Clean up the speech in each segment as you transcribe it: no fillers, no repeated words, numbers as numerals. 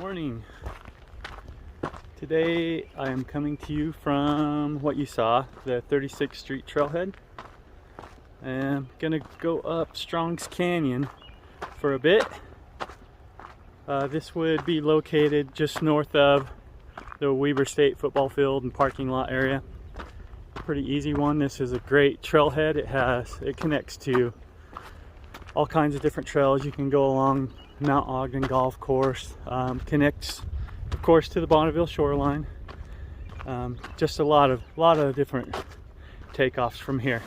morning. Today I am coming to you from what you saw, the 36th Street trailhead. And I'm gonna go up Strong's Canyon for a bit. This would be located just north of the Weber State football field and parking lot area. Pretty easy one. This is a great trailhead. It connects to all kinds of different trails. You can go along Mount Ogden golf course, connects of course to the Bonneville shoreline. Just a lot of different takeoffs from here.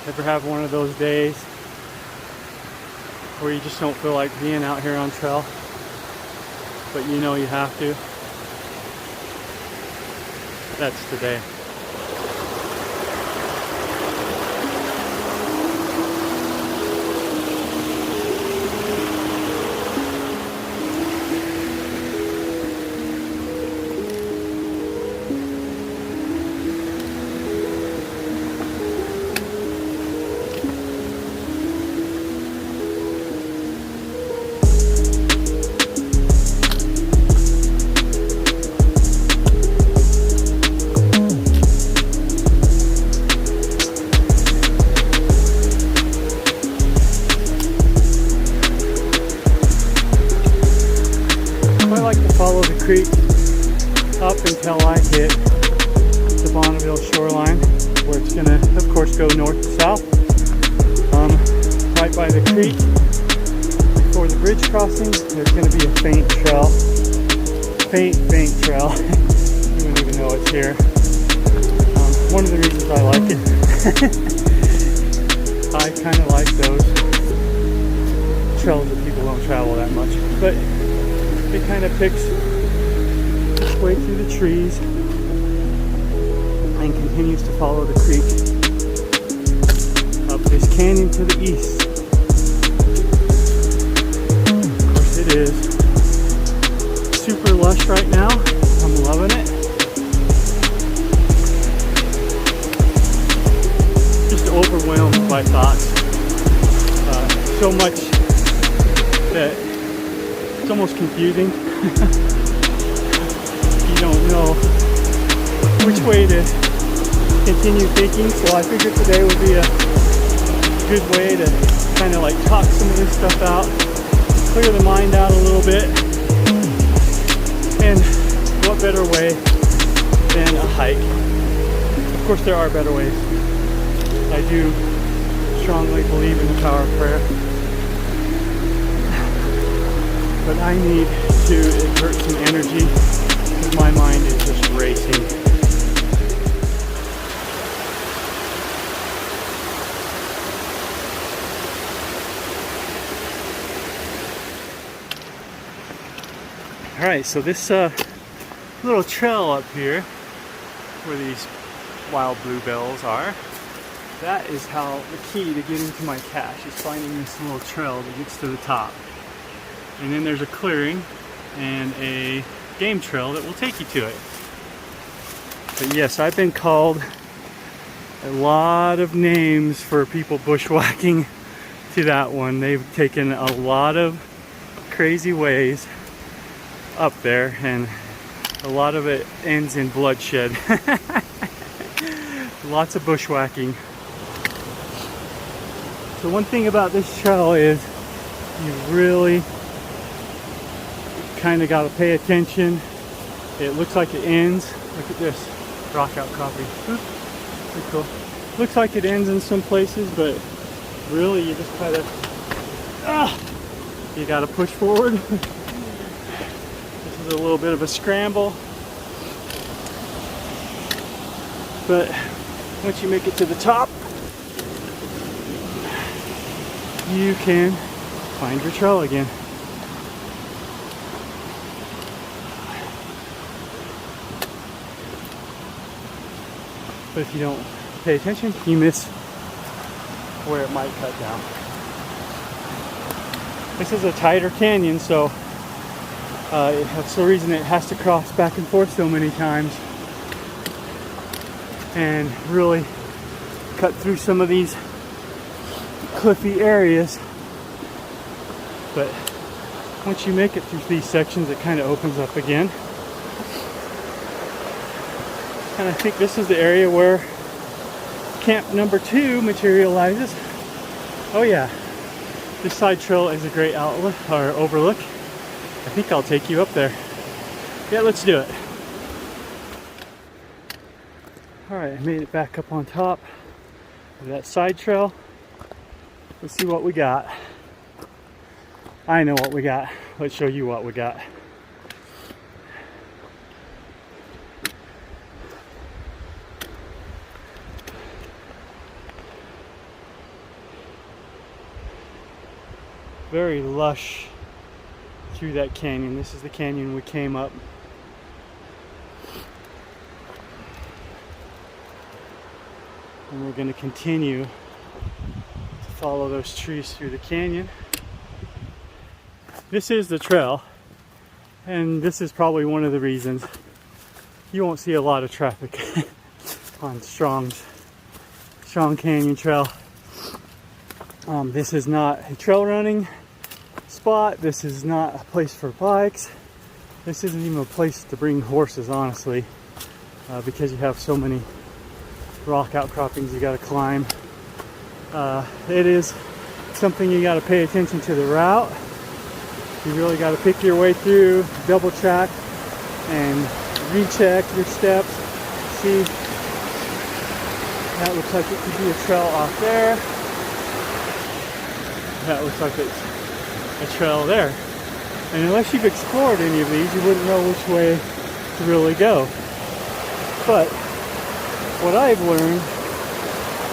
Ever have one of those days where you just don't feel like being out here on trail, but you know you have to? That's the day. I like to follow the creek up until I hit the Bonneville shoreline, where it's going to, of course, go north to south. Right by the creek, before the bridge crossing, there's going to be a faint trail. Faint trail. You don't even know it's here. One of the reasons I like it. I kind of like those trails that people don't travel that much. But it kind of picks its way through the trees and continues to follow the creek up this canyon to the east. Of course, it is super lush right now. I'm loving it. Just overwhelmed by thoughts. So much that it's almost confusing. You don't know which way to continue thinking, so I figured today would be a good way to kind of like talk some of this stuff out, clear the mind out a little bit. And what better way than a hike? Of course there are better ways. I do strongly believe in the power of prayer, but I need to exert some energy because my mind is just racing. Alright, so this little trail up here where these wild bluebells are, that is how the key to getting to my cache is finding this little trail that gets to the top. And then there's a clearing and a game trail that will take you to it. But yes, I've been called a lot of names for people bushwhacking to that one. They've taken a lot of crazy ways up there, and a lot of it ends in bloodshed. Lots of bushwhacking. So one thing about this trail is you really kind of got to pay attention. It looks like it ends. Look at this rock outcropping. Pretty cool. Looks like it ends in some places, but really you just kind of you got to push forward. This is a little bit of a scramble, but once you make it to the top, you can find your trail again. But if you don't pay attention, you miss where it might cut down. This is a tighter canyon, so that's the reason it has to cross back and forth so many times. and really cut through some of these cliffy areas. But once you make it through these sections, it kind of opens up again. And I think this is the area where camp number 2 materializes. Oh yeah, this side trail is a great outlook or overlook. I think I'll take you up there. Yeah, let's do it. Alright, I made it back up on top of that side trail. Let's see what we got. I know what we got. Let's show you what we got. Very lush through that canyon. This is the canyon we came up. And we're going to continue to follow those trees through the canyon. This is the trail, and this is probably one of the reasons you won't see a lot of traffic on Strong Canyon Trail. This is not a trail running spot. This is not a place for bikes. This isn't even a place to bring horses, honestly, because you have so many rock outcroppings you got to climb. It is something you got to pay attention to the route. You really got to pick your way through, double track, and recheck your steps. See, that looks like it could be a trail off there. That looks like it's a trail there. And unless you've explored any of these, you wouldn't know which way to really go. But what I've learned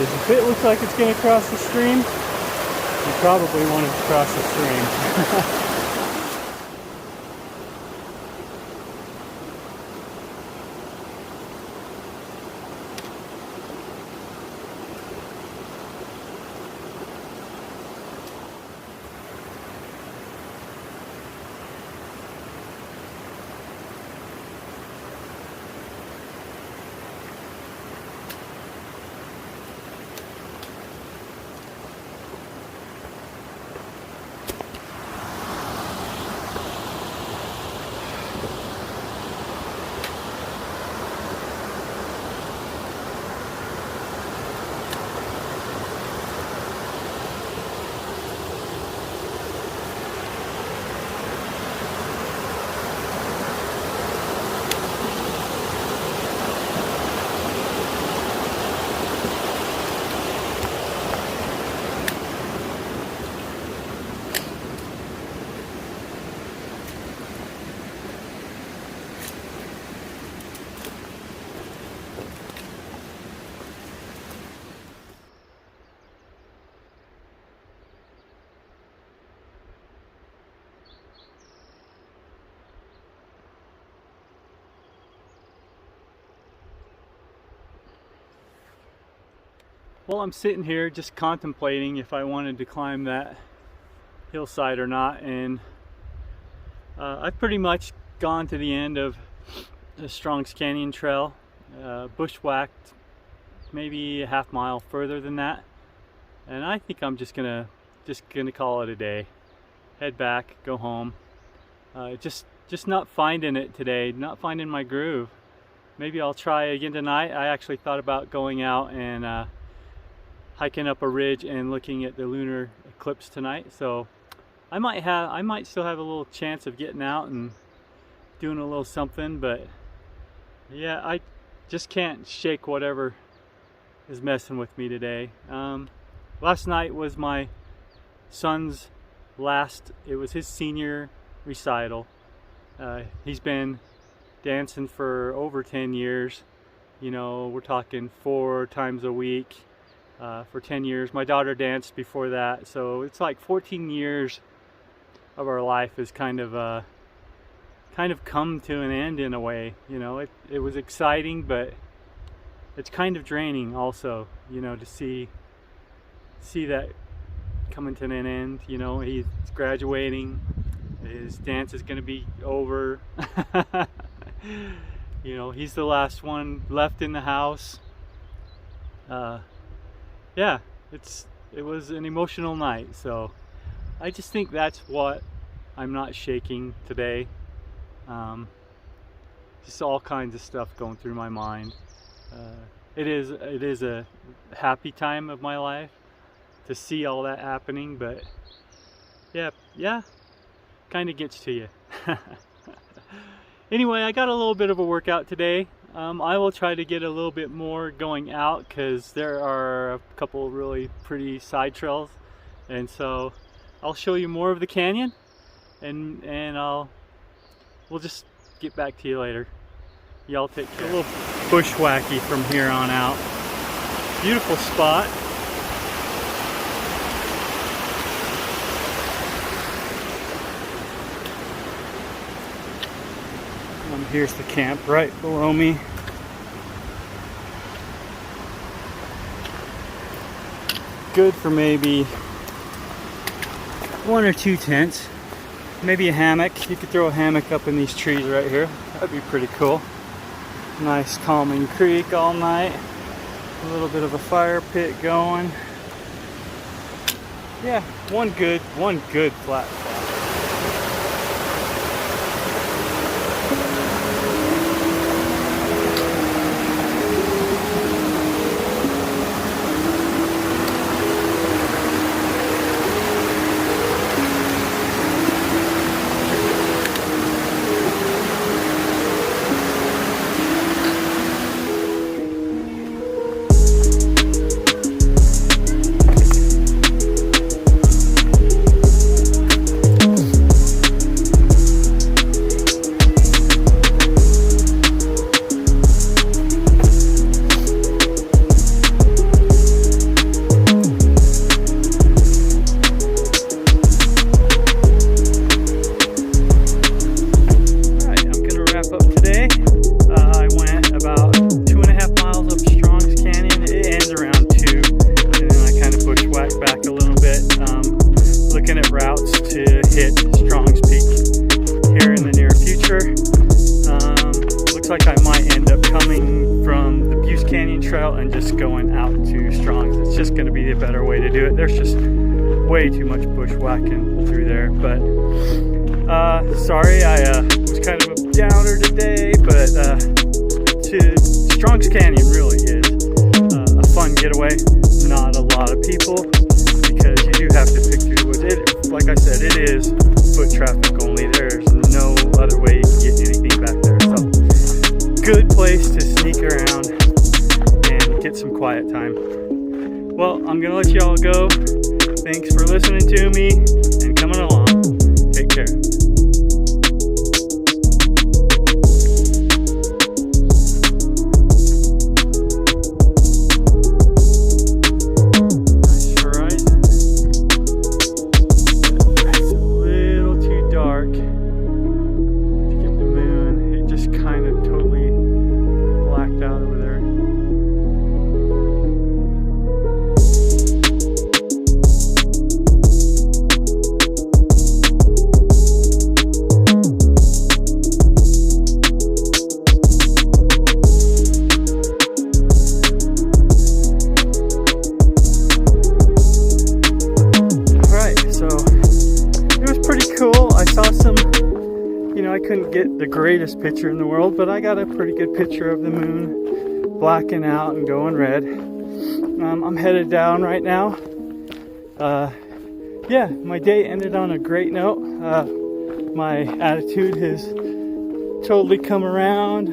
is if it looks like it's going to cross the stream, you probably want it to cross the stream. Well, I'm sitting here just contemplating if I wanted to climb that hillside or not, and I've pretty much gone to the end of the Strong's Canyon Trail, bushwhacked maybe a half mile further than that, and I think I'm just gonna call it a day. Head back, go home. Just not finding it today, not finding my groove. Maybe I'll try again tonight. I actually thought about going out and hiking up a ridge and looking at the lunar eclipse tonight, so I might still have a little chance of getting out and doing a little something. But yeah, I just can't shake whatever is messing with me today. Last night was my son's it was his senior recital. He's been dancing for over 10 years. You know, we're talking 4 times a week. For 10 years. My daughter danced before that, so it's like 14 years of our life has kind of come to an end in a way. You know, it was exciting, but it's kind of draining also, you know, to see that coming to an end. You know, he's graduating, his dance is going to be over. You know, he's the last one left in the house. yeah, it was an emotional night. So I just think that's what I'm not shaking today. Just all kinds of stuff going through my mind. It is a happy time of my life to see all that happening, but yeah, kind of gets to you. Anyway, I got a little bit of a workout today. I will try to get a little bit more going out because there are a couple really pretty side trails, and so I'll show you more of the canyon, and we'll just get back to you later. Y'all take care. A little bushwhacky from here on out. Beautiful spot. Here's the camp right below me. Good for maybe 1 or 2 tents. Maybe a hammock. You could throw a hammock up in these trees right here. That'd be pretty cool. Nice calming creek all night. A little bit of a fire pit going. Yeah, one good flat spot. Like I might end up coming from the Butte Canyon Trail and just going out to Strong's. It's just going to be a better way to do it. There's just way too much bushwhacking through there. But sorry, I was kind of a downer today, but Strong's Canyon really is a fun getaway. Not a lot of people because you do have to pick through the woods. Like I said, it is foot traffic only. There's no other way you can get anything back there. So good place to sneak around and get some quiet time. Well, I'm gonna let y'all go. Thanks for listening to me and coming along. Take care. Nice horizon. It's a little too dark to get the moon. It just kind of totally blacked out over there. I couldn't get the greatest picture in the world, but I got a pretty good picture of the moon blacking out and going red. I'm headed down right now. Yeah, my day ended on a great note. My attitude has totally come around.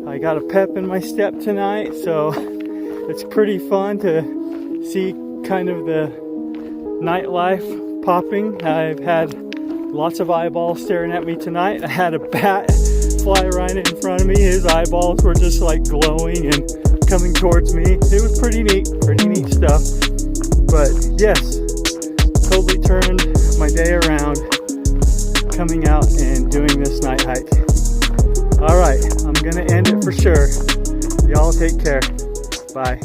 I got a pep in my step tonight, so it's pretty fun to see kind of the nightlife popping. I've had lots of eyeballs staring at me tonight. I had a bat fly right in front of me. His eyeballs were just like glowing and coming towards me. It was pretty neat stuff. But yes, totally turned my day around coming out and doing this night hike. All right, I'm gonna end it for sure. Y'all take care. Bye.